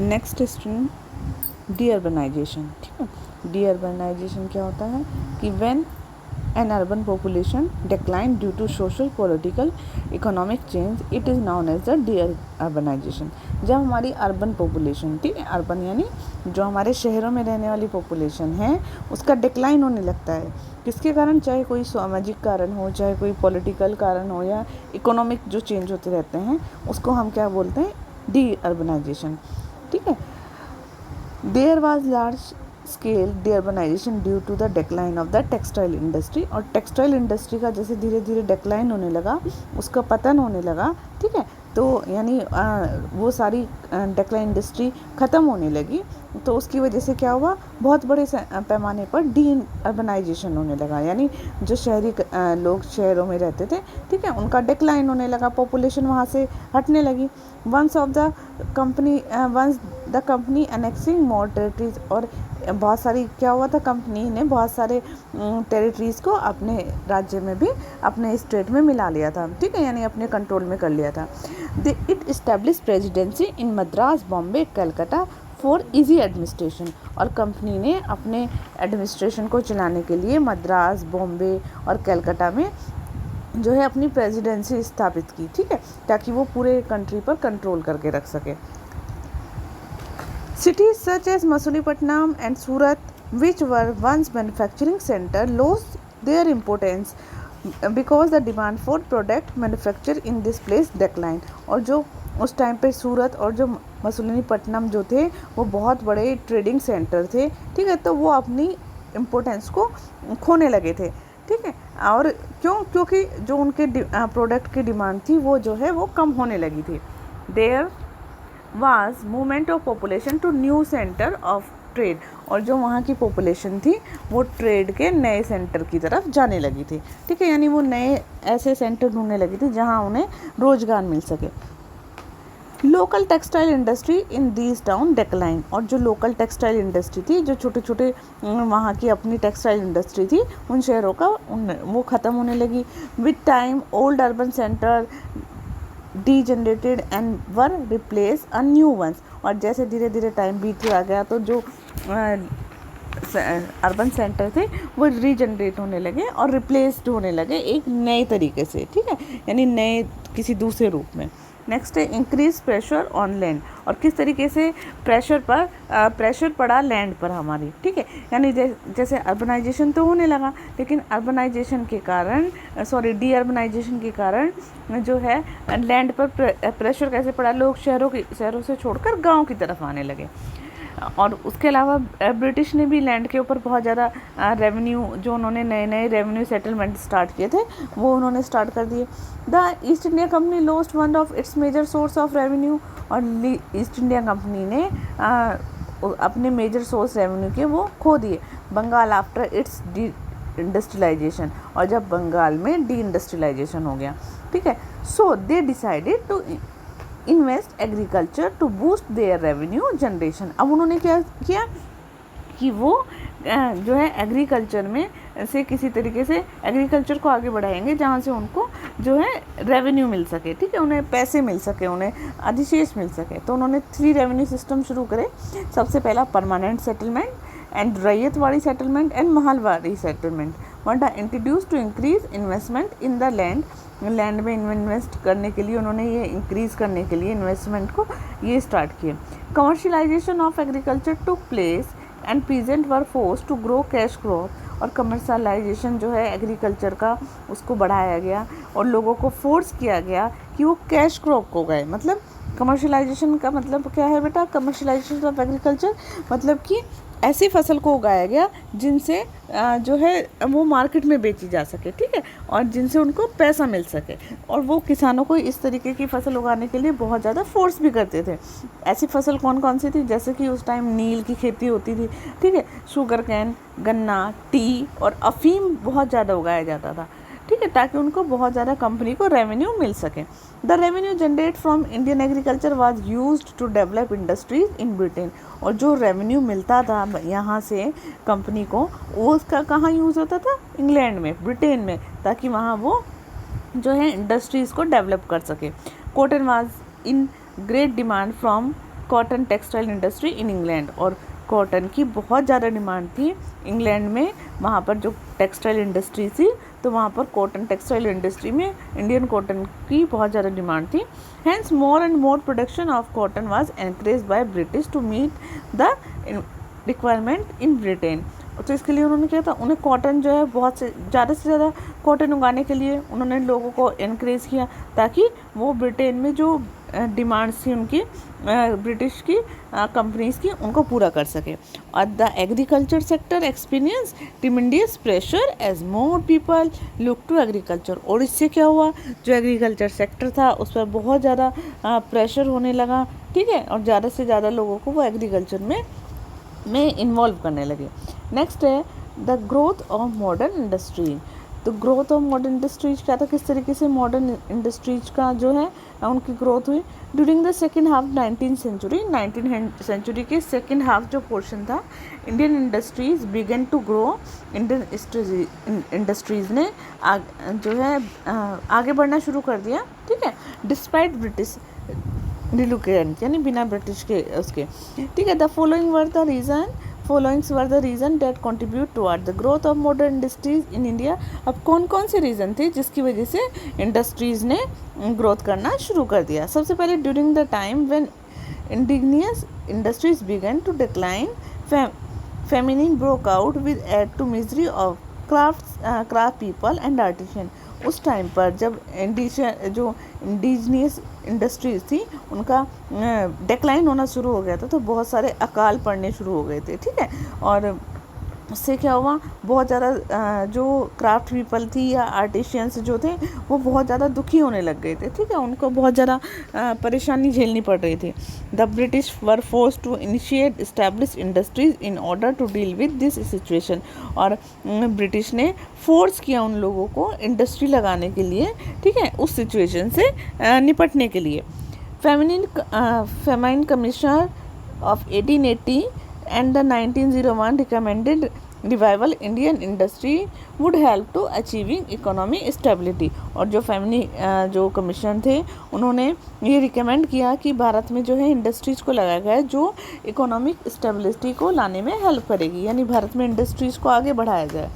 Next student, D urbanisation. ठीक है, D urbanisation क्या होता है कि when an urban population decline due to social, political, economic change, it is known as the de urbanization. जब हमारी अर्बन पॉपुलेशन, ठीक है, अर्बन यानी जो हमारे शहरों में रहने वाली पॉपुलेशन है उसका डिक्लाइन होने लगता है, किसके कारण, चाहे कोई सामाजिक कारण हो, चाहे कोई पॉलिटिकल कारण हो, या इकोनॉमिक जो चेंज होते रहते हैं, उसको हम क्या बोलते हैं, डी अर्बनाइजेशन। ठीक है, there was large scale deurbanisation due to the decline of the textile industry. और टेक्सटाइल इंडस्ट्री का जैसे धीरे धीरे डिक्लाइन होने लगा, उसका पतन होने लगा, ठीक है, तो यानी वो सारी टेक्सटाइल इंडस्ट्री ख़त्म होने लगी, तो उसकी वजह से क्या हुआ, बहुत बड़े पैमाने पर डी अर्बनाइजेशन होने लगा, यानी जो शहरी लोग शहरों में रहते थे, ठीक है, उनका डिक्लाइन होने लगा, पॉपुलेशन वहाँ से हटने लगी। Once the company annexing more territories. और बहुत सारी क्या हुआ था, कंपनी ने बहुत सारे टेरिटरीज़ को अपने राज्य में भी, अपने स्टेट में मिला लिया था, ठीक है, यानी अपने कंट्रोल में कर लिया था। It establish presidency in Madras, Bombay, Calcutta for easy administration. और कंपनी ने अपने एडमिनिस्ट्रेशन को चलाने के लिए मद्रास, बॉम्बे और कलकत्ता में जो है अपनी प्रेसिडेंसी स्थापित की, ठीक है, ताकि वो पूरे कंट्री पर कंट्रोल करके रख सके। Cities such as Masulipatam and Surat, which were once manufacturing center, lost their importance because the demand for product manufactured in this place declined। और जो उस टाइम पे सूरत और जो मसूलीपट्टनम जो थे वो बहुत बड़े ट्रेडिंग सेंटर थे, ठीक है, तो वो अपनी इम्पोर्टेंस को खोने लगे थे, ठीक है। और क्योंकि जो उनके प्रोडक्ट की डिमांड थी वो जो है वो कम होने लगी थी। There was movement of population to new centre of trade. और जो वहाँ की पॉपुलेशन थी वो ट्रेड के नए सेंटर की तरफ जाने लगी थी, ठीक है, यानी वो नए ऐसे सेंटर ढूंढने लगी थी जहाँ उन्हें रोजगार मिल सके। Local textile industry in these town decline. और जो लोकल टेक्सटाइल इंडस्ट्री थी, जो छोटे छोटे वहाँ की अपनी टेक्सटाइल इंडस्ट्री थी, उन शहरों का वो ख़त्म होने लगी। With time old urban centre degenerated and were replace a new ones. और जैसे धीरे धीरे टाइम बीतता आ गया तो जो अर्बन सेंटर थे वो रीजनरेट होने लगे और रिप्लेस्ड होने लगे एक नए तरीके से, ठीक है, यानी नए किसी दूसरे रूप में। नेक्स्ट है इंक्रीज प्रेशर ऑन लैंड। और किस तरीके से प्रेशर पड़ा लैंड पर हमारी, ठीक है, यानी जैसे अर्बनाइजेशन तो होने लगा, लेकिन अर्बनाइजेशन के कारण डी अर्बनाइजेशन के कारण जो है लैंड पर प्रेशर कैसे पड़ा, लोग शहरों से छोड़कर गाँव की तरफ आने लगे। और उसके अलावा ब्रिटिश ने भी लैंड के ऊपर बहुत ज़्यादा रेवेन्यू, जो उन्होंने नए नए रेवेन्यू सेटलमेंट स्टार्ट किए थे वो उन्होंने स्टार्ट कर दिए। The East India Company lost one of its major source of revenue. और ईस्ट इंडिया कंपनी ने अपने मेजर सोर्स रेवेन्यू के वो खो दिए। Bengal after its de industrialization. और जब बंगाल में डी इंडस्ट्रियलाइजेशन हो गया, ठीक है, so they decided to invest agriculture to boost their revenue generation. अब उन्होंने क्या किया कि वो जो है एग्रीकल्चर में से किसी तरीके से एग्रीकल्चर को आगे बढ़ाएंगे जहाँ से उनको जो है रेवेन्यू मिल सके, ठीक है, उन्हें पैसे मिल सके, उन्हें अधिशेष मिल सके। तो उन्होंने 3 रेवेन्यू सिस्टम शुरू करे। सबसे पहला permanent settlement and ryotwari settlement and mahalwari settlement were introduce to increase investment in the land में इन्वेस्ट करने के लिए उन्होंने ये इंक्रीज़ करने के लिए इन्वेस्टमेंट को ये स्टार्ट किए। Commercialization of agriculture to place and peasant were force to grow cash crop. और कमर्शियलाइजेशन जो है एग्रीकल्चर का उसको बढ़ाया गया और लोगों को फोर्स किया गया कि वो कैश क्रॉप को गए। मतलब कमर्शियलाइजेशन का मतलब क्या है बेटा, कमर्शियलाइजेशन ऑफ एग्रीकल्चर मतलब कि ऐसी फसल को उगाया गया जिनसे जो है वो मार्केट में बेची जा सके, ठीक है, और जिनसे उनको पैसा मिल सके। और वो किसानों को इस तरीके की फसल उगाने के लिए बहुत ज़्यादा फोर्स भी करते थे। ऐसी फसल कौन कौन सी थी, जैसे कि उस टाइम नील की खेती होती थी, ठीक है, शुगर कैन, गन्ना, टी और अफीम बहुत ज़्यादा उगाया जाता था, ठीक है, ताकि उनको बहुत ज़्यादा कंपनी को रेवेन्यू मिल सके। The revenue generate from Indian agriculture was used to develop industries in Britain. और जो रेवेन्यू मिलता था यहाँ से कंपनी को, वो उसका कहाँ यूज़ होता था, इंग्लैंड में, ब्रिटेन में, ताकि वहाँ वो जो है इंडस्ट्रीज़ को डेवलप कर सके। Cotton was in great demand from cotton textile industry in England, और कॉटन की बहुत ज़्यादा डिमांड थी इंग्लैंड में, वहाँ पर जो टेक्सटाइल इंडस्ट्री थी, तो वहाँ पर कॉटन टेक्सटाइल इंडस्ट्री में इंडियन कॉटन की बहुत ज़्यादा डिमांड थी। Hence more and more production of cotton was encourage by British to meet the requirement in Britain. तो इसके लिए उन्होंने क्या था, उन्हें कॉटन जो है बहुत से ज़्यादा कॉटन उगाने के लिए उन्होंने लोगों को इनक्रेज किया, ताकि वो ब्रिटेन में जो डिमांड्स थी उनकी ब्रिटिश की कंपनीज की, उनको पूरा कर सके। और the agriculture sector experience tremendous pressure as more people look to agriculture. और इससे क्या हुआ, जो एग्रीकल्चर सेक्टर था उस पर बहुत ज़्यादा प्रेशर होने लगा, ठीक है, और ज़्यादा से ज़्यादा लोगों को वो एग्रीकल्चर में इन्वॉल्व करने लगे। नेक्स्ट है the growth of modern industry. तो ग्रोथ ऑफ मॉडर्न इंडस्ट्रीज क्या था, किस तरीके से मॉडर्न इंडस्ट्रीज का जो है उनकी ग्रोथ हुई during the second half 19th century. 19th century के सेकेंड हाफ जो पोर्शन था, Indian industries began to grow. Indian industries ने जो है आगे बढ़ना शुरू कर दिया, ठीक है, डिस्पाइट ब्रिटिश रिलोकेंट, यानी बिना ब्रिटिश के उसके, ठीक है। The following were the reason that contribute toward the growth of modern industries in India. अब कौन कौन से रीज़न थे जिसकी वजह से इंडस्ट्रीज़ ने ग्रोथ करना शुरू कर दिया। सबसे पहले during the time when indigenous industries began to decline, famine broke out with aid to misery of craft people and artisan. उस टाइम पर जब इंडिजिनियस इंडस्ट्रीज थी उनका डिक्लाइन होना शुरू हो गया था, तो बहुत सारे अकाल पड़ने शुरू हो गए थे, ठीक है। और उससे क्या हुआ, बहुत ज़्यादा जो क्राफ्ट पीपल थी या आर्टिशियंस जो थे वो बहुत ज़्यादा दुखी होने लग गए थे, ठीक है, उनको बहुत ज़्यादा परेशानी झेलनी पड़ रही थी। The British were force to initiate establish industries in order to deal with this situation. और ब्रिटिश ने फोर्स किया उन लोगों को इंडस्ट्री लगाने के लिए, ठीक है, उस सिचुएशन से निपटने के लिए। Famine commissioner of 1880 and the 1901 recommended revival Indian industry would help to achieving economic stability। और जो फैमिली जो कमीशन थे उन्होंने ये रिकमेंड किया कि भारत में जो है इंडस्ट्रीज़ को लगाया गया है जो इकोनॉमिक स्टेबिलिटी को लाने में हेल्प करेगी, यानी भारत में इंडस्ट्रीज़ को आगे बढ़ाया जाए।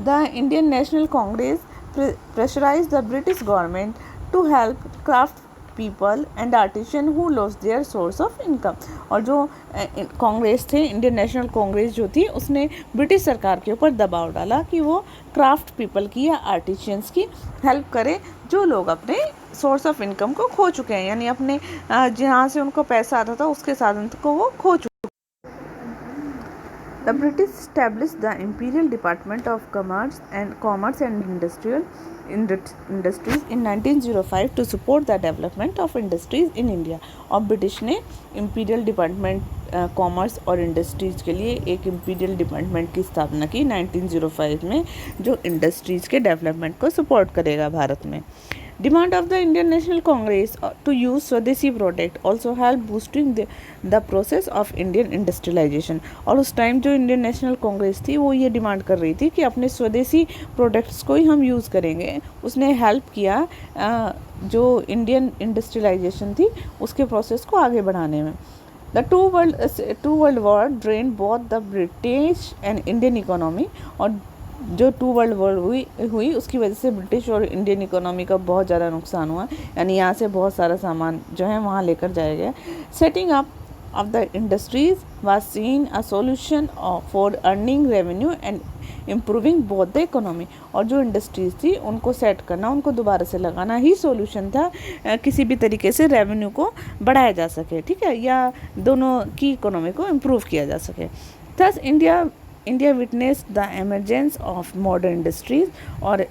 The Indian National Congress pressurize the British government to help craft people and artisan who lost their source of income. और जो कांग्रेस थे, इंडियन नेशनल कांग्रेस जो थी, उसने ब्रिटिश सरकार के ऊपर दबाव डाला कि वो क्राफ्ट पीपल की या आर्टिशियंस की हेल्प करे जो लोग अपने सोर्स ऑफ इनकम को खो चुके हैं, यानी अपने जहाँ से उनको पैसा आता था उसके साधन को वो खो चुके। The British established the Imperial Department of Commerce and Industries in 1905 to support the development of industries in India। और ब्रिटिश ने इंपीरियल डिपार्टमेंट कॉमर्स और इंडस्ट्रीज़ के लिए एक इंपीरियल डिपार्टमेंट की स्थापना की 1905 में, जो इंडस्ट्रीज़ के डेवलपमेंट को सपोर्ट करेगा भारत में। Demand of the Indian National Congress to use Swadeshi product also helped boosting the process of Indian industrialization। और उस टाइम जो इंडियन नेशनल कांग्रेस थी वो ये डिमांड कर रही थी कि अपने स्वदेशी प्रोडक्ट्स को ही हम यूज़ करेंगे। उसने हेल्प किया जो इंडियन इंडस्ट्रियलाइजेशन थी उसके प्रोसेस को आगे बढ़ाने में। The two world war drain both the British and Indian economy. और जो टू वर्ल्ड वॉर हुई उसकी वजह से ब्रिटिश और इंडियन इकोनॉमी का बहुत ज़्यादा नुकसान हुआ, यानी यहाँ से बहुत सारा सामान जो है वहाँ लेकर जाया गया। Setting up of the industries was seen a solution for earning revenue and improving both the economy. और जो इंडस्ट्रीज़ थी उनको सेट करना, उनको दोबारा से लगाना ही सॉल्यूशन था, किसी भी तरीके से रेवेन्यू को बढ़ाया जा सके, ठीक है, या दोनों की इकोनॉमी को इम्प्रूव किया जा सके। Thus India witness the emergence of modern industries. और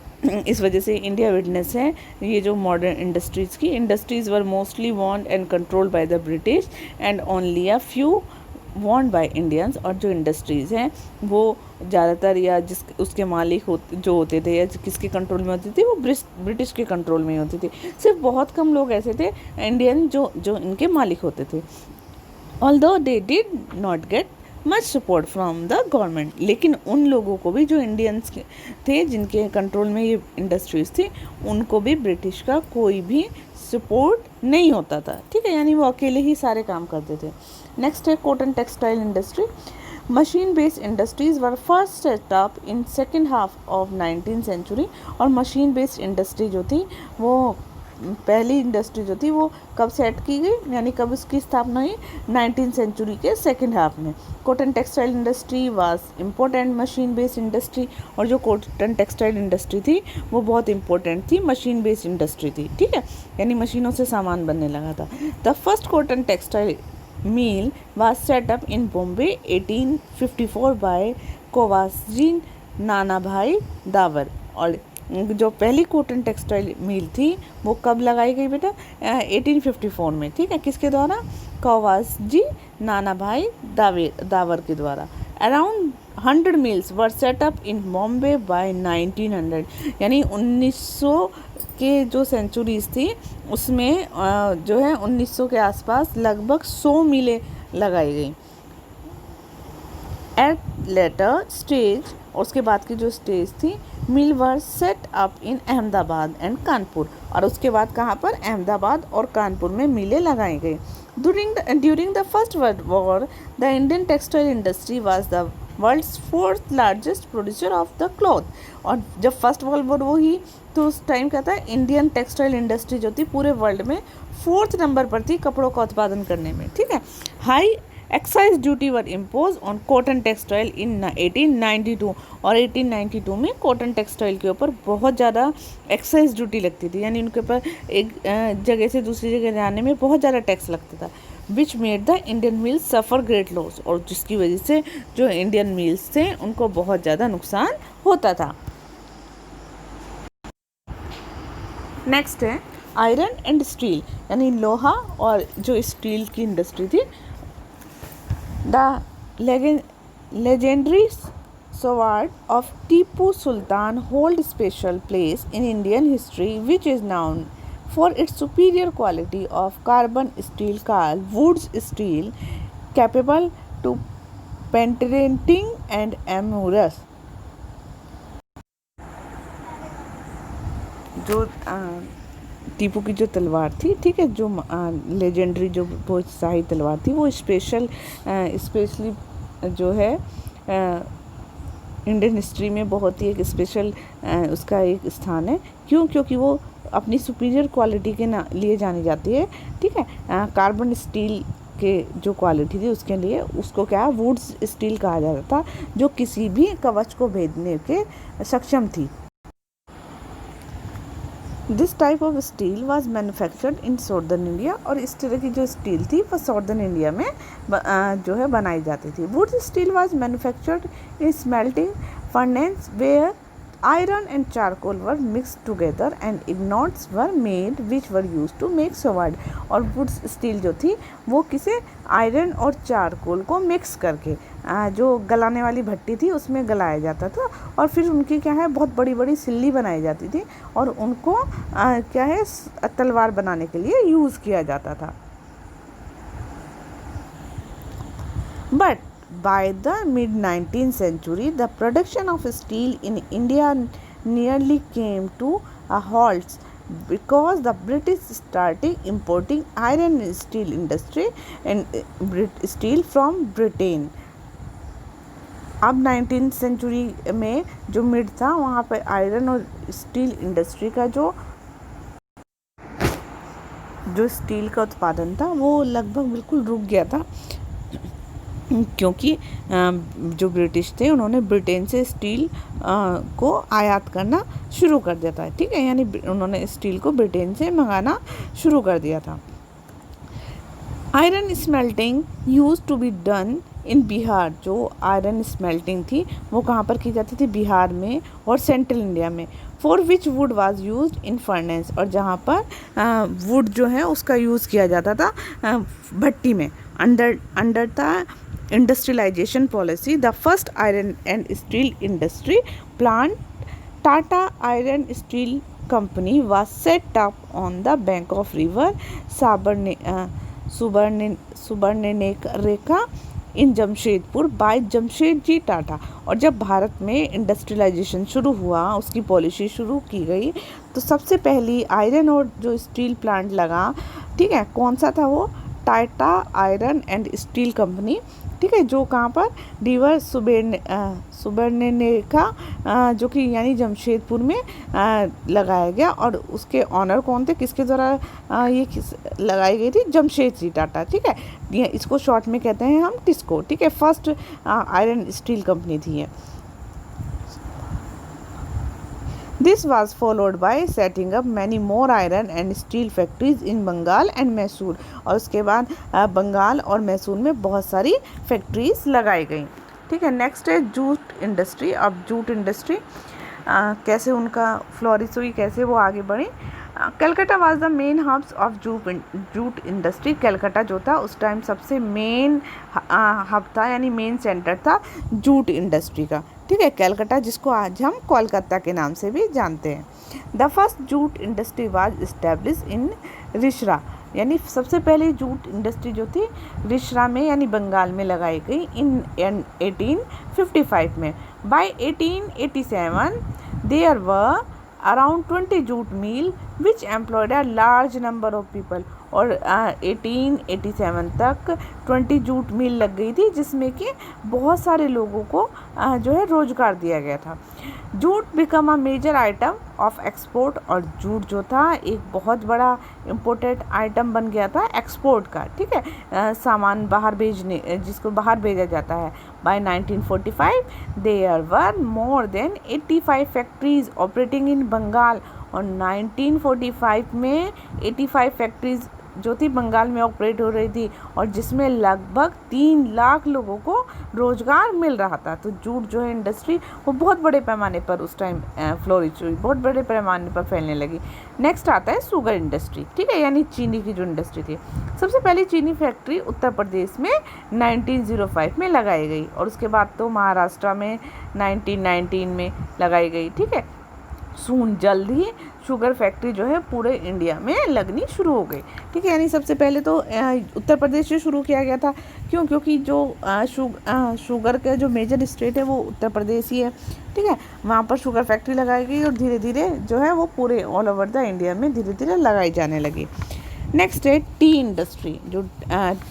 इस वजह से इंडिया विटनेस है ये जो मॉडर्न इंडस्ट्रीज़ की। Industries were mostly owned and controlled by the British and only a few owned by Indians. और जो इंडस्ट्रीज़ हैं वो ज़्यादातर या उसके मालिक जो होते थे या किसके कंट्रोल में होती थी, वो ब्रिटिश के कंट्रोल में होती थी। सिर्फ बहुत कम लोग ऐसे थे इंडियन जो इनके मालिक होते थे। Although they did not get much support from the government. लेकिन उन लोगों को भी जो इंडियंस थे जिनके कंट्रोल में ये इंडस्ट्रीज़ थी, उनको भी ब्रिटिश का कोई भी सपोर्ट नहीं होता था, ठीक है, यानी वो अकेले ही सारे काम करते थे। नेक्स्ट है cotton textile industry. Machine based industries were first setup in second half of 19th century. और मशीन बेस्ड इंडस्ट्री जो थी वो पहली इंडस्ट्री जो थी वो कब सेट की गई, यानी कब उसकी स्थापना हुई, 19th सेंचुरी के सेकेंड हाफ में। Cotton textile industry was important machine based industry. और जो कॉटन टेक्सटाइल इंडस्ट्री थी वो बहुत इंपॉर्टेंट थी, मशीन बेस्ड इंडस्ट्री थी, ठीक है, यानी मशीनों से सामान बनने लगा था। The first cotton textile mill was set up in Bombay 1854 by Cowasji Nanabhai Davar. और जो पहली कॉटन टेक्सटाइल मिल थी वो कब लगाई गई बेटा, 1854 में, ठीक है, किसके द्वारा, कोवासजी नानाभाई दावर के द्वारा। Around 100 mills were set up in Bombay by 1900, यानी 1900 के जो सेंचुरीज थी उसमें जो है 1900 के आसपास लगभग 100 मिलें लगाई गई। एट लेटर स्टेज, उसके बाद की जो स्टेज थी, mill were set up in Ahmedabad and Kanpur. और उसके बाद कहाँ पर, अहमदाबाद और कानपुर में मिलें लगाई गई। During the first world war the Indian textile industry was the world's fourth largest producer of the cloth. और जब फर्स्ट वर्ल्ड वॉर हुई तो उस टाइम क्या था, इंडियन टेक्सटाइल इंडस्ट्री जो थी पूरे वर्ल्ड में 4th नंबर पर थी कपड़ों का उत्पादन करने में, ठीक है। High excise duty were impose on cotton textile इन 1892। और 1892 में कॉटन टेक्सटाइल के ऊपर बहुत ज़्यादा एक्साइज ड्यूटी लगती थी, यानी उनके ऊपर एक जगह से दूसरी जगह जाने में बहुत ज़्यादा टैक्स लगता था। Which made the Indian mills suffer great loss. और जिसकी वजह से जो इंडियन मिल्स थे उनको बहुत ज़्यादा नुकसान होता था। नेक्स्ट है आयरन एंड स्टील, यानी लोहा और जो स्टील की इंडस्ट्री थी। The legendary sword of Tipu Sultan hold special place in Indian history, which is known for its superior quality of carbon steel called Wood's steel, capable to penetrating and amorous। जो टीपू की जो तलवार थी, ठीक है, जो legendary जो वो शाही तलवार थी वो स्पेशली जो है इंडियन हिस्ट्री में बहुत ही एक स्पेशल उसका एक स्थान है। क्यों, क्योंकि वो अपनी सुपीरियर क्वालिटी के लिए जानी जाती है, ठीक है। कार्बन स्टील के जो क्वालिटी थी उसके लिए उसको क्या वुड्स स्टील कहा जाता था, जो किसी भी कवच को भेदने के सक्षम थी। This type of steel was manufactured in southern India. और इस तरह की जो स्टील थी वो सॉर्दर्न इंडिया में जो है बनाई जाती थी। Wootz steel was manufactured in smelting furnace where iron and charcoal were mix together and ingots were made which were use to make sword. और वुड स्टील जो थी वो किसे आयरन और चारकोल को मिक्स करके जो गलाने वाली भट्टी थी उसमें गलाया जाता था, और फिर उनकी क्या है बहुत बड़ी बड़ी सिल्ली बनाई जाती थी और उनको क्या है तलवार बनाने के लिए यूज़ किया जाता था। But by the mid-19th century, the production of steel in India nearly came to a halt because the British started importing iron and steel industry and steel from Britain। अब 19th सेंचुरी में जो mid था वहाँ पर iron और steel industry का जो steel का उत्पादन था वो लगभग बिल्कुल रुक गया था, क्योंकि जो ब्रिटिश थे उन्होंने ब्रिटेन से स्टील को आयात करना शुरू कर दिया था, ठीक है, यानी उन्होंने स्टील को ब्रिटेन से मंगाना शुरू कर दिया था। Iron smelting use to be done in Bihar. जो आयरन स्मेल्टिंग थी वो कहाँ पर की जाती थी, बिहार में और सेंट्रल इंडिया में। For which would was used in furnace, और जहाँ पर वुड जो है उसका यूज़ किया जाता था भट्टी में। Under the industrialization policy, the first iron and steel industry plant, Tata Iron Steel Company, was set up on the bank of river Subarnarekha in Jamshedpur by Jamshedji Tata. और जब भारत में इंडस्ट्रियलाइजेशन शुरू हुआ, उसकी पॉलिसी शुरू की गई, तो सबसे पहली आयरन और जो स्टील प्लांट लगा, ठीक है, कौन सा था वो? Tata iron and steel company, ठीक है, जो कहाँ पर रिवर सुबर्णरेखा जो कि यानी जमशेदपुर में लगाया गया। और उसके ऑनर कौन थे, किसके द्वारा लगाई गई थी? जमशेदजी टाटा, ठीक है। ये इसको शॉर्ट में कहते हैं हम टिस्को, ठीक है। फर्स्ट आयरन स्टील कंपनी थी ये। This was followed by setting up many more iron and steel factories in Bengal and Mysore. और उसके बाद बंगाल और मैसूर में बहुत सारी फैक्ट्रीज लगाई गई, ठीक है। नेक्स्ट है जूट इंडस्ट्री। अब जूट इंडस्ट्री कैसे उनका फ्लोरिश हुई, कैसे वो आगे बढ़ी। Calcutta was the main hubs of jute industry. Calcutta जो था उस टाइम सबसे मेन हब था, यानी मेन सेंटर था जूट इंडस्ट्री का, ठीक है। कलकत्ता जिसको आज हम कोलकाता के नाम से भी जानते हैं। The first jute industry was establish in Rishra, यानी सबसे पहले जूट इंडस्ट्री जो थी रिश्रा में यानी बंगाल में लगाई गई इन 1855 में। By 1887 there were around 20 jute mill which employed a large number of people। और 1887 तक 20 जूट मिल लग गई थी, जिसमें कि बहुत सारे लोगों को जो है रोजगार दिया गया था। Jute become a major item of export. और जूट जो था एक बहुत बड़ा इम्पोर्टेंट आइटम बन गया था एक्सपोर्ट का, ठीक है, सामान बाहर भेजने, जिसको बाहर भेजा जाता है। By 1945 there were more than 85 factories operating in Bengal. और 1945 में 85 फैक्ट्रीज जो थी बंगाल में ऑपरेट हो रही थी, और जिसमें लगभग 3 लाख लोगों को रोजगार मिल रहा था। तो जूट जो है इंडस्ट्री वो बहुत बड़े पैमाने पर उस टाइम फ्लोरिश हुई, बहुत बड़े पैमाने पर फैलने लगी। नेक्स्ट आता है शुगर इंडस्ट्री, ठीक है, यानी चीनी की जो इंडस्ट्री थी। सबसे पहली चीनी फैक्ट्री उत्तर प्रदेश में 1905 में लगाई गई, और उसके बाद तो महाराष्ट्र में 1919 में लगाई गई, ठीक है। सून जल्द ही शुगर फैक्ट्री जो है पूरे इंडिया में लगनी शुरू हो गई, ठीक है। यानी सबसे पहले तो उत्तर प्रदेश से शुरू किया गया था। क्यों? क्योंकि जो शुगर का जो मेजर स्टेट है वो उत्तर प्रदेश ही है, ठीक है। वहाँ पर शुगर फैक्ट्री लगाई गई और धीरे धीरे जो है वो पूरे ऑल ओवर द इंडिया में धीरे धीरे लगाई जाने लगी। नेक्स्ट है टी इंडस्ट्री, जो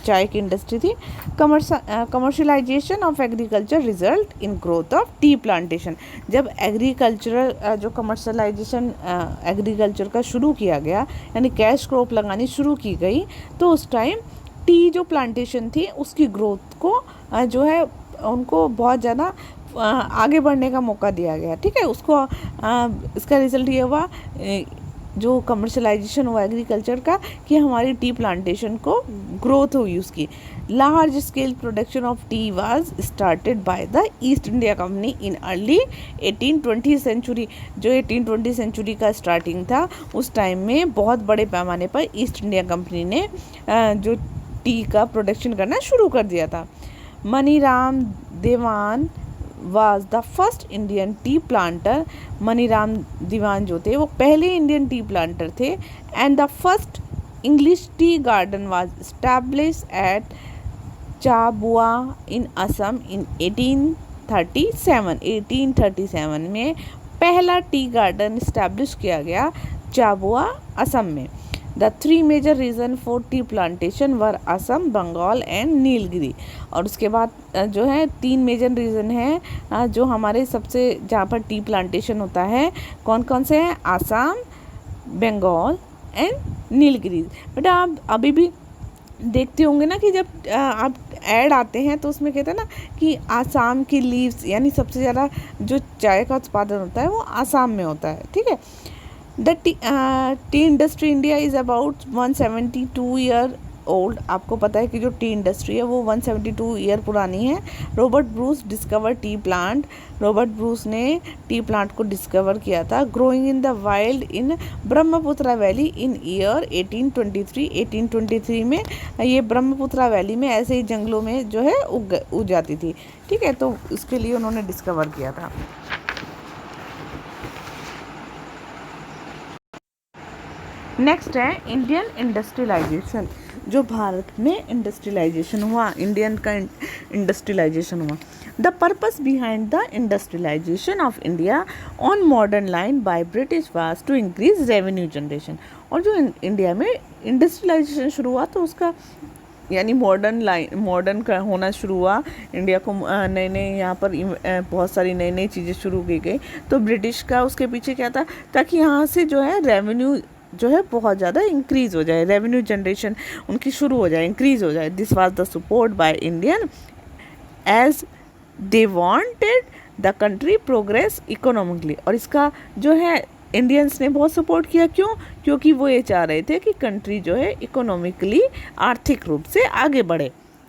चाय की इंडस्ट्री थी। Commercialisation of agriculture result in growth of tea plantation. जब एग्रीकल्चरल जो कमर्शलाइजेशन एग्रीकल्चर का शुरू किया गया, यानी कैश क्रॉप लगानी शुरू की गई, तो उस टाइम टी जो प्लांटेशन थी उसकी ग्रोथ को जो है उनको बहुत ज़्यादा आगे बढ़ने का मौका दिया गया, ठीक है। उसको इसका रिजल्ट ये हुआ जो कमर्शलाइजेशन हुआ एग्रीकल्चर का, कि हमारी टी प्लांटेशन को ग्रोथ हुई उसकी। Large scale production of tea was started by the East India Company in early 1820 century. जो 1820 सेंचुरी का स्टार्टिंग था, उस टाइम में बहुत बड़े पैमाने पर ईस्ट इंडिया कंपनी ने जो टी का प्रोडक्शन करना शुरू कर दिया था। Maniram Dewan was the first Indian tea planter. Maniram Dewan जो थे वो पहले इंडियन टी प्लांटर थे। And the first English tea garden was establish at Chabua in Assam in 1837 में पहला टी गार्डन इस्टेब्लिश किया गया चाबुआ असम में। The 3 major reason for tea plantation were Assam, Bengal and Nilgiri. और उसके बाद जो है 3 मेजर रीज़न है जो हमारे सबसे जहाँ पर टी प्लांटेशन होता है, कौन कौन से हैं? असम, बंगाल एंड नीलगिरी। बेटा आप अभी भी देखते होंगे ना कि जब आप ऐड आते हैं तो उसमें कहते हैं ना कि आसाम की लीव्स, यानी सबसे ज़्यादा जो चाय का उत्पादन होता है वो आसाम में होता है, ठीक है। The T industry India is about 172 year old. आपको पता है कि जो टी इंडस्ट्री है वो 172 ईयर पुरानी है। Robert Bruce discover T plant. Robert Bruce ने टी प्लांट को डिस्कवर किया था। Growing in the wild in Brahmaputra valley in year 1823 में ये ब्रह्मपुत्रा वैली में ऐसे ही जंगलों में जो है उग जाती थी, ठीक है। तो इसके लिए उन्होंने डिस्कवर किया था। नेक्स्ट है इंडियन इंडस्ट्रियलाइजेशन। जो भारत में इंडस्ट्रियलाइजेशन हुआ, इंडियन का इंडस्ट्रियलाइजेशन हुआ। The purpose behind the industrialisation of India on modern line by British was to increase revenue generation. और जो इंडिया में इंडस्ट्रियलाइजेशन शुरू हुआ तो उसका यानी मॉडर्न का होना शुरू हुआ, इंडिया को नए नए यहाँ पर बहुत सारी नई नई चीज़ें शुरू की गई। तो ब्रिटिश का उसके पीछे क्या था, ताकि यहाँ से जो है रेवेन्यू जो है बहुत ज़्यादा इंक्रीज़ हो जाए, रेवेन्यू जनरेशन उनकी शुरू हो जाए, इंक्रीज़ हो जाए। This was the support by Indian as they wanted the country progress economically. और इसका जो है इंडियंस ने बहुत सपोर्ट किया। क्यों? क्योंकि वो ये चाह रहे थे कि कंट्री जो है इकोनॉमिकली आर्थिक रूप से आगे बढ़े।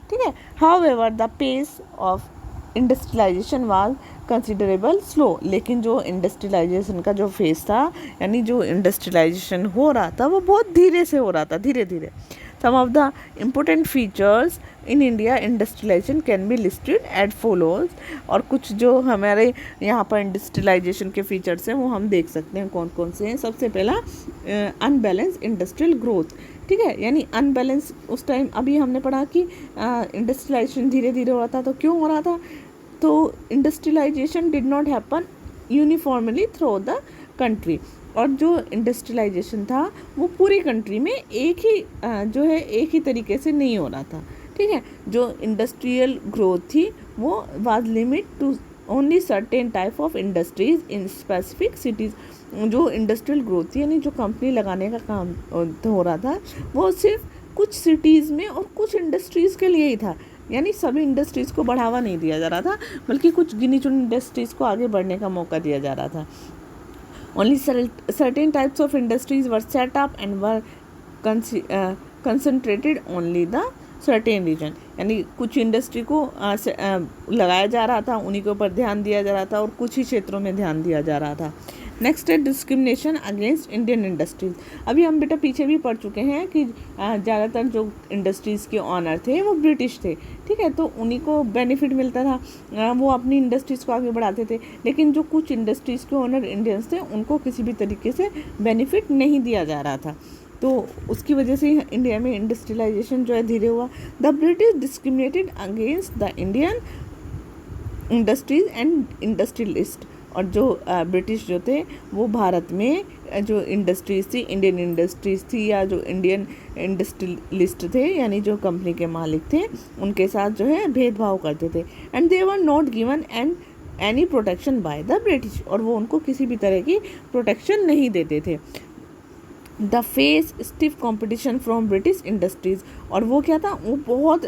ठीक है। However the pace of industrialisation was considerable slow. लेकिन जो इंडस्ट्रियलाइजेशन का जो फेस था, यानी जो इंडस्ट्रियलाइजेशन हो रहा था, वो बहुत धीरे से हो रहा था, धीरे धीरे। Some of the important features in India industrialisation can be listed at follows. और कुछ जो हमारे यहाँ पर इंडस्ट्रियलाइजेशन के फीचर्स हैं वो हम देख सकते हैं कौन कौन से हैं। सबसे पहला अनबैलेंस इंडस्ट्रियल ग्रोथ। ठीक है, यानी अनबैलेंस उस टाइम अभी हमने पढ़ा कि इंडस्ट्रियलाइजेशन धीरे धीरे हो रहा था। तो क्यों हो रहा था? तो industrialisation did not happen uniformly through the country. और जो इंडस्ट्रियलाइजेशन था वो पूरी कंट्री में एक ही तरीके से नहीं हो रहा था। ठीक है, जो इंडस्ट्रियल ग्रोथ थी वो was limit to only certain type of industries in specific cities. जो इंडस्ट्रियल ग्रोथ थी यानी जो कंपनी लगाने का काम हो रहा था वो सिर्फ कुछ सिटीज़ में और कुछ इंडस्ट्रीज़ के लिए ही था। यानी सभी इंडस्ट्रीज़ को बढ़ावा नहीं दिया जा रहा था, बल्कि कुछ गिनी चुनी इंडस्ट्रीज़ को आगे बढ़ने का मौका दिया जा रहा था। Only certain types of industries were set up and were concentrated only the certain region। यानी कुछ इंडस्ट्री को लगाया जा रहा था, उन्हीं के ऊपर ध्यान दिया जा रहा था और कुछ ही क्षेत्रों में ध्यान दिया जा रहा था। नेक्स्ट है डिस्क्रिमिनेशन अगेंस्ट इंडियन इंडस्ट्रीज। अभी हम बेटा पीछे भी पढ़ चुके हैं कि ज़्यादातर जो इंडस्ट्रीज़ के ऑनर थे वो ब्रिटिश थे। ठीक है, तो उन्हीं को बेनिफिट मिलता था, वो अपनी इंडस्ट्रीज़ को आगे बढ़ाते थे। लेकिन जो कुछ इंडस्ट्रीज़ के ऑनर इंडियंस थे उनको किसी भी तरीके से बेनिफिट नहीं दिया जा रहा था। तो उसकी वजह से इंडिया में इंडस्ट्रियलाइजेशन जो है धीरे हुआ। The British discriminated against the Indian industries and industrialist. और जो ब्रिटिश जो थे वो भारत में जो इंडस्ट्रीज़ थी, इंडियन इंडस्ट्रीज़ थी या जो इंडियन इंडस्ट्रियलिस्ट थे यानी जो कंपनी के मालिक थे, उनके साथ जो है भेदभाव करते थे। And they were not given any protection bye the British. और वो उनको किसी भी तरह की प्रोटेक्शन नहीं देते थे। The face stiff competition from British industries. और वो क्या था, वो बहुत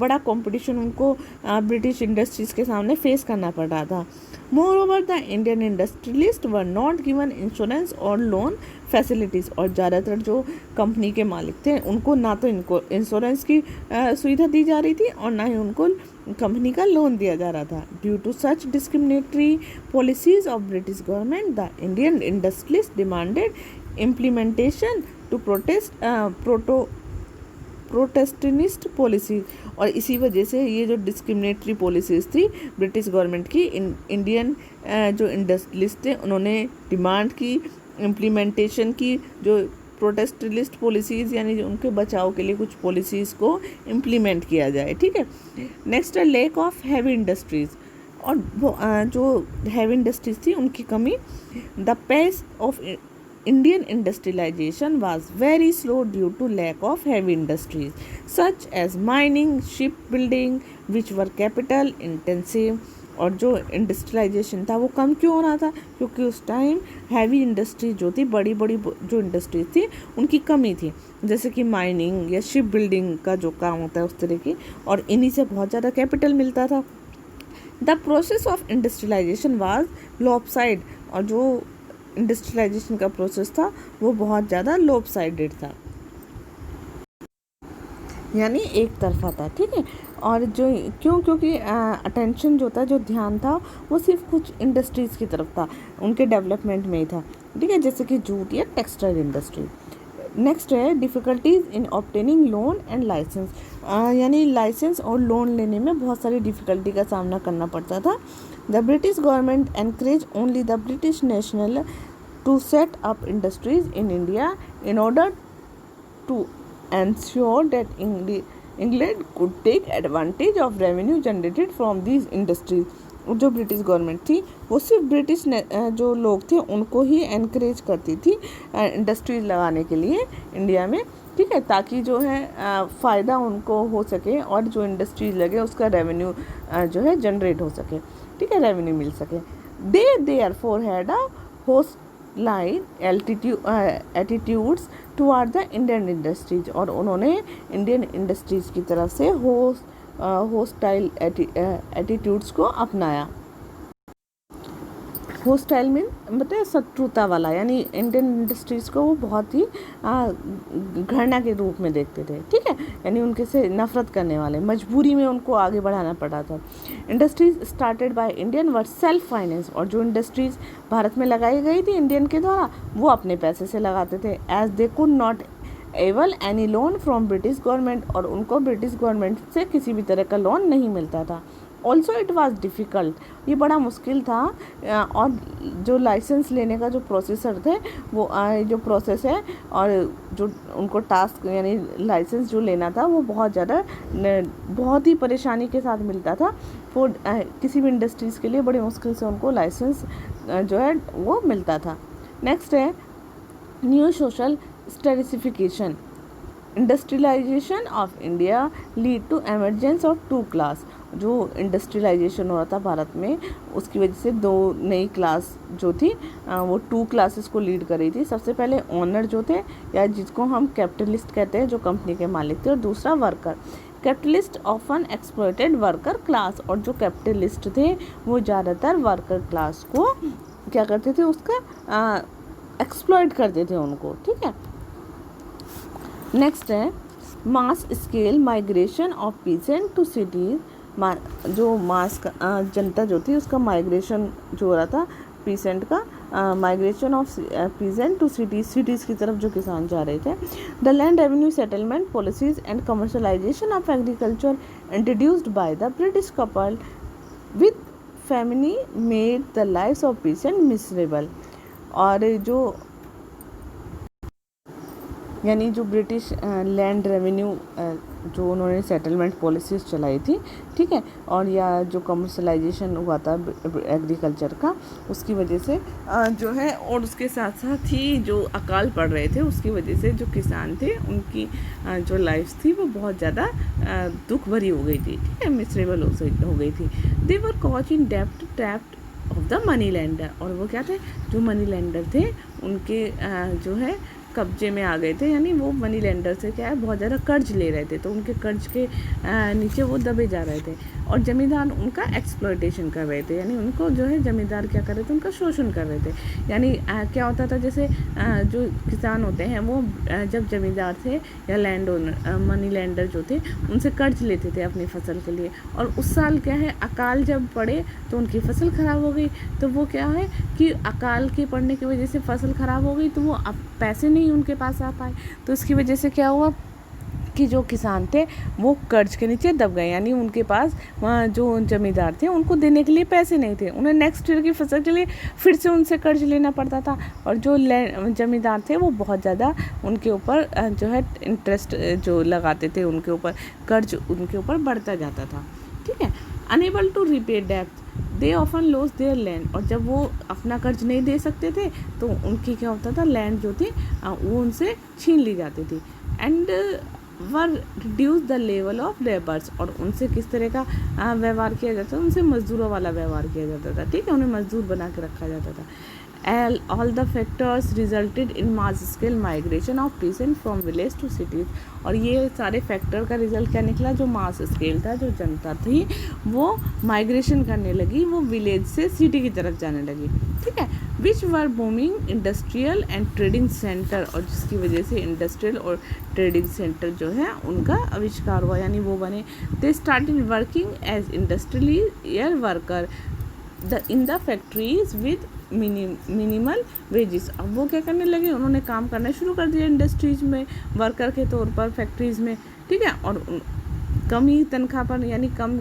बड़ा कॉम्पिटिशन उनको ब्रिटिश इंडस्ट्रीज़ के सामने फेस करना पड़ रहा था। More over the Indian industrialist were not given insurance और लोन फैसिलिटीज़। और ज़्यादातर जो कंपनी के मालिक थे उनको ना तो इनको इंश्योरेंस की सुविधा दी जा रही थी और ना ही उनको कंपनी का लोन दिया जा रहा था। Due to such discriminatory policies of British government the Indian industrialist demanded implementation to protectionist policy. और इसी वजह से ये जो डिस्क्रिमिनेटरी पॉलिसीज़ थी ब्रिटिश गवर्नमेंट की, इंडियन जो इंडस्ट्रियलिस्ट थे उन्होंने डिमांड की, इम्प्लीमेंटेशन की, जो प्रोटेस्टलिस्ट पॉलिसीज़ यानी जो उनके बचाव के लिए कुछ पॉलिसीज़ को इम्प्लीमेंट किया जाए। ठीक है। नेक्स्ट है लेक ऑफ हैवी इंडस्ट्रीज़। और वो जो हैवी इंडस्ट्रीज़ थी उनकी कमी। The pace of Indian industrialization was very slow due to lack of heavy industries such as mining, shipbuilding, which were capital intensive। और जो इंडस्ट्रियलाइजेशन था वो कम क्यों हो रहा था? क्योंकि उस टाइम हैवी इंडस्ट्री जो थी, बड़ी बड़ी जो इंडस्ट्रीज थी उनकी कमी थी, जैसे कि माइनिंग या शिप बिल्डिंग का जो काम होता है उस तरह की, और इन्हीं से बहुत ज़्यादा कैपिटल मिलता था। The process of industrialisation was lopsided. और जो इंडस्ट्रियलाइजेशन का प्रोसेस था वो बहुत ज़्यादा लॉपसाइडेड था, यानी एक तरफा था। ठीक है। और जो क्योंकि अटेंशन जो था, जो ध्यान था, वो सिर्फ कुछ इंडस्ट्रीज़ की तरफ था, उनके डेवलपमेंट में ही था। ठीक है, जैसे कि जूट या टेक्सटाइल इंडस्ट्री। नेक्स्ट है difficulties in obtaining loan and licence. यानी लाइसेंस और लोन लेने में बहुत सारी डिफ़िकल्टी का सामना करना पड़ता था। The British government encourage only the British national to set up industries in India in order to ensured that England could take advantage of revenue generated from these industries. जो ब्रिटिश गवर्नमेंट थी वो सिर्फ British जो लोग थे उनको ही encourage करती थी इंडस्ट्रीज लगाने के लिए इंडिया में, ठीक है, ताकि जो है फ़ायदा उनको हो सके और जो इंडस्ट्रीज लगे उसका रेवेन्यू जो है जनरेट हो सके, ठीक है, रेवेन्यू मिल सके. They therefore had a hostile attitudes toward the Indian industries, और उन्होंने इंडियन इंडस्ट्रीज की तरफ से होस्टाइल एटीट्यूड्स को अपनाया. होस्टाइल मीन मतलब शत्रुता वाला, यानी इंडियन इंडस्ट्रीज़ को वो बहुत ही घृणा के रूप में देखते थे, ठीक है, यानी उनके से नफरत करने वाले, मजबूरी में उनको आगे बढ़ाना पड़ा था. Industries started by Indian were self finance, और जो इंडस्ट्रीज़ भारत में लगाई गई थी इंडियन के द्वारा वो अपने पैसे से लगाते थे. As they could not avail any loan from British government, और उनको ब्रिटिश गवर्नमेंट से किसी भी तरह का लोन नहीं मिलता था. ऑल्सो इट वॉज डिफ़िकल्ट, ये बड़ा मुश्किल था, और जो लाइसेंस लेने का जो प्रोसेसर थे वो जो प्रोसेस है और जो उनको टास्क यानी लाइसेंस जो लेना था वो बहुत ही परेशानी के साथ मिलता था. फॉर किसी भी इंडस्ट्रीज़ के लिए बड़ी मुश्किल से उनको लाइसेंस जो है वो मिलता था. नेक्स्ट है new social stratification. Industrialisation of India lead to emergence of two class. जो इंडस्ट्रियलाइजेशन हो रहा था भारत में उसकी वजह से दो नई क्लास जो थी वो टू क्लासेस को लीड कर रही थी. सबसे पहले ऑनर जो थे या जिसको हम कैपिटलिस्ट कहते हैं जो कंपनी के मालिक थे, और दूसरा worker. Capitalist often exploited worker class, और जो कैपिटलिस्ट थे वो ज़्यादातर वर्कर क्लास को क्या करते थे, उसका एक्सप्लॉयट करते थे उनको, ठीक है. नेक्स्ट है mass scale migration of peasant to cities. जो मास जनता जो थी उसका माइग्रेशन जो हो रहा था पीसेंट का, migration of peasant to cities की तरफ जो किसान जा रहे थे. The land revenue settlement policies and commercialisation of agriculture introduced by the British couple with family made the lives of peasant miserable. और जो यानी जो ब्रिटिश लैंड रेवेन्यू जो उन्होंने सेटलमेंट पॉलिसीज़ चलाई थी, ठीक है, और या जो कमर्शलाइजेशन हुआ था एग्रीकल्चर का उसकी वजह से जो है, और उसके साथ साथ ही जो अकाल पड़ रहे थे उसकी वजह से जो किसान थे उनकी जो लाइफ थी वो बहुत ज़्यादा दुख भरी हो गई थी, ठीक है, मिसरेबल हो गई थी. दे वर कॉट इन डेब्ट trapped of the money lender. और वो क्या थे, जो मनी लैंडर थे उनके जो है कब्जे में आ गए थे, यानी वो मनी लेंडर से क्या है बहुत ज़्यादा कर्ज ले रहे थे, तो उनके कर्ज के नीचे वो दबे जा रहे थे. और ज़मींदार उनका एक्सप्लॉयटेशन कर रहे थे, यानी उनको जो है ज़मींदार क्या कर रहे थे, उनका शोषण कर रहे थे. यानी क्या होता था, जैसे जो किसान होते हैं वो जब ज़मींदार थे या लैंड ओनर मनी लेंडर जो थे उनसे कर्ज लेते थे अपनी फसल के लिए, और उस साल क्या है अकाल जब पड़े तो उनकी फसल ख़राब हो गई. तो वो क्या है कि अकाल के पड़ने की वजह से फसल ख़राब हो गई, तो वो अब पैसे नहीं उनके पास आ पाए, तो इसकी वजह से क्या हुआ कि जो किसान थे वो कर्ज के नीचे दब गए, यानी उनके पास जो जमींदार थे उनको देने के लिए पैसे नहीं थे, उन्हें नेक्स्ट ईयर की फसल के लिए फिर से उनसे कर्ज लेना पड़ता था. और जो जमींदार थे वो बहुत ज़्यादा उनके ऊपर जो है इंटरेस्ट जो लगाते थे, उनके ऊपर कर्ज उनके ऊपर बढ़ता जाता था, ठीक है. अनेबल टू रीपे डेब्ट they often loss there land. और जब वो अपना कर्ज नहीं दे सकते थे तो उनकी क्या होता था, लैंड जो थी वो उनसे छीन ली जाती थी. And were reduce the level of labours. और उनसे किस तरह का व्यवहार किया जाता था, उनसे मजदूरों वाला व्यवहार किया जाता था, ठीक है, उन्हें मजदूर बना के रखा जाता था. all the factors resulted in mass scale migration of peasants from village to cities. और ये सारे फैक्टर का रिजल्ट क्या निकला, जो मास स्केल था, जो जनता थी वो माइग्रेशन करने लगी, वो विलेज से सिटी की तरफ जाने लगी, ठीक है. Which were booming industrial and trading centre. और जिसकी वजह से इंडस्ट्रियल और ट्रेडिंग सेंटर जो है उनका आविष्कार हुआ, यानी वो बने. They started working as industrial worker in the factories with minimal wages. अब वो क्या करने लगे, उन्होंने काम करना शुरू कर दिया इंडस्ट्रीज में वर्कर के तौर पर, फैक्ट्रीज में, ठीक है. और कम ही तनख्वाह पर, यानी कम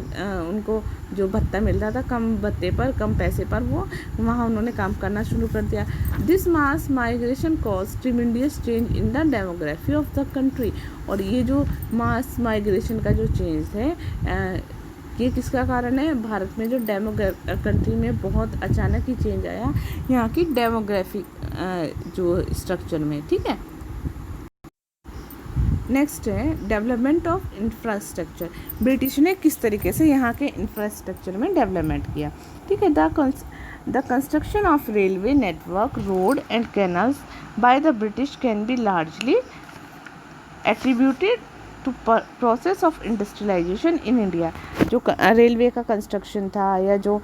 उनको जो भत्ता मिल रहा था, कम भत्ते पर, कम पैसे पर वो वहाँ उन्होंने काम करना शुरू कर दिया। This mass migration cause tremendous change in the demography of the country. और ये जो मास माइग्रेशन का जो चेंज है ये किसका कारण है? भारत में जो कंट्री में बहुत अचानक ही चेंज आया यहाँ की डेमोग्राफिक जो स्ट्रक्चर में, ठीक है। नेक्स्ट है डेवलपमेंट ऑफ इंफ्रास्ट्रक्चर। ब्रिटिश ने किस तरीके से यहाँ के इंफ्रास्ट्रक्चर में डेवलपमेंट किया, ठीक है। The construction of railway network, road and canals by the British can be largely attributed to process of industrialisation in India. जो रेलवे का कंस्ट्रक्शन था या जो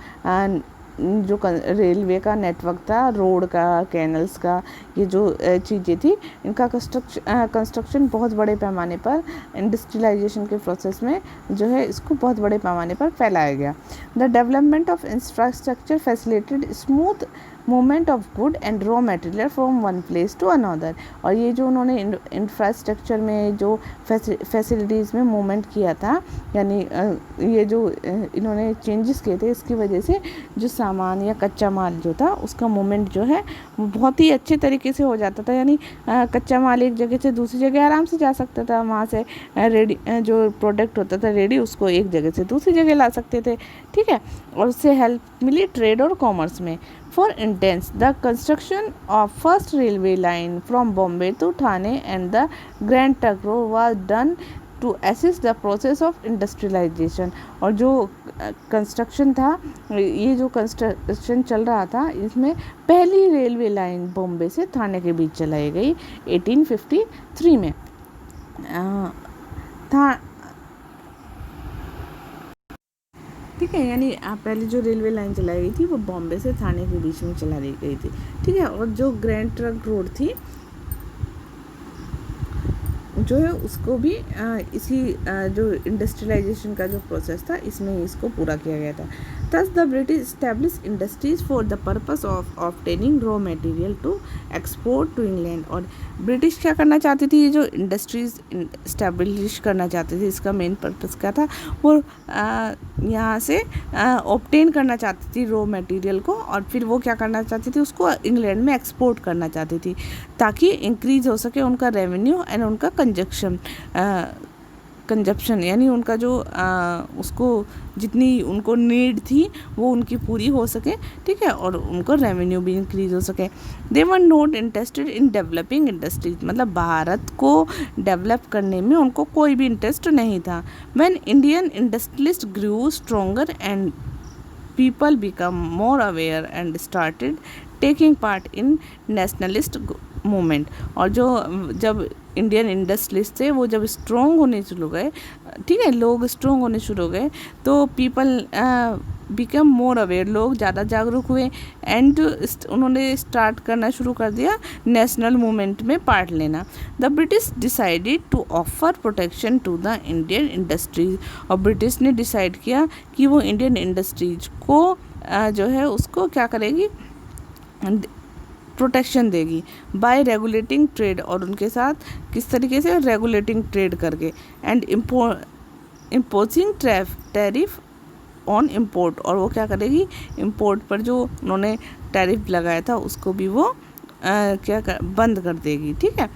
रेलवे का नेटवर्क था, रोड का, कैनल्स का, ये जो चीज़ें थी, इनका कंस्ट्रक्शन बहुत बड़े पैमाने पर इंडस्ट्रियलाइजेशन के प्रोसेस में जो है इसको बहुत बड़े पैमाने पर फैलाया गया। The development of infrastructure facilitated smooth movement of good and raw material from one place to another. और ये जो उन्होंने इंफ्रास्ट्रक्चर में जो फैसिलिटीज़ में मूवमेंट किया था, यानी ये जो इन्होंने चेंजेस किए थे, इसकी वजह से जो सामान या कच्चा माल जो था उसका मूवमेंट जो है वो बहुत ही अच्छे तरीके से हो जाता था। यानी कच्चा माल एक जगह से दूसरी जगह आराम से जा सकता था, वहाँ से रेडी जो प्रोडक्ट होता था रेडी, उसको एक जगह से दूसरी जगह ला सकते थे, ठीक है। और उससे हेल्प मिली ट्रेड और कॉमर्स में। For instance, the construction of first railway line from Bombay to Thane and the Grand Trunk Road was done to assist the process of industrialization। और जो कंस्ट्रक्शन था, ये जो कंस्ट्रक्शन चल रहा था, इसमें पहली रेलवे लाइन बॉम्बे से थाने के बीच चलाई गई 1853 में। था, ठीक है। यानी पहले जो रेलवे लाइन चलाई गई थी वो बॉम्बे से थाने के बीच में चला दी गई थी, ठीक है। और जो ग्रैंड ट्रंक रोड थी जो है उसको भी इसी जो इंडस्ट्रियलाइजेशन का जो प्रोसेस था इसमें इसको पूरा किया गया था। Thus the British established industries for the purpose of obtaining raw material to export to England। और ब्रिटिश क्या करना चाहती थी, ये जो इंडस्ट्रीज इस्टेब्लिश करना चाहती थी, इसका मेन पर्पस क्या था, वो यहाँ से ऑब्टेन करना चाहती थी रॉ मटेरियल को, और फिर वो क्या करना चाहती थी, उसको इंग्लैंड में एक्सपोर्ट करना चाहती थी ताकि इंक्रीज हो सके उनका रेवेन्यू एंड उनका कंजप्शन, यानी उनका जो उसको जितनी उनको नीड थी वो उनकी पूरी हो सके, ठीक है, और उनको रेवेन्यू भी इंक्रीज हो सके। They were not interested in developing industries, मतलब भारत को डेवलप करने में उनको कोई भी इंटरेस्ट नहीं था। When Indian industrialist grew stronger and people become more aware and started taking part in nationalist movement। और जो जब इंडियन इंडस्ट्रियलिस्ट थे वो जब स्ट्रॉन्ग होने शुरू गए, ठीक है, लोग स्ट्रॉन्ग होने शुरू गए, तो पीपल बिकम मोर अवेयर, लोग ज़्यादा जागरूक हुए एंड उन्होंने स्टार्ट करना शुरू कर दिया नेशनल मूवमेंट में पार्ट लेना। The British decided to offer protection to the Indian industries. और ब्रिटिश ने डिसाइड किया कि वो इंडियन इंडस्ट्रीज को जो है उसको क्या करेगी, प्रोटेक्शन देगी बाय रेगुलेटिंग ट्रेड, और उनके साथ किस तरीके से रेगुलेटिंग ट्रेड करके, and imposing tariff on import. और वो क्या करेगी, इम्पोर्ट पर जो उन्होंने टैरिफ लगाया था उसको भी वो बंद कर देगी, ठीक है।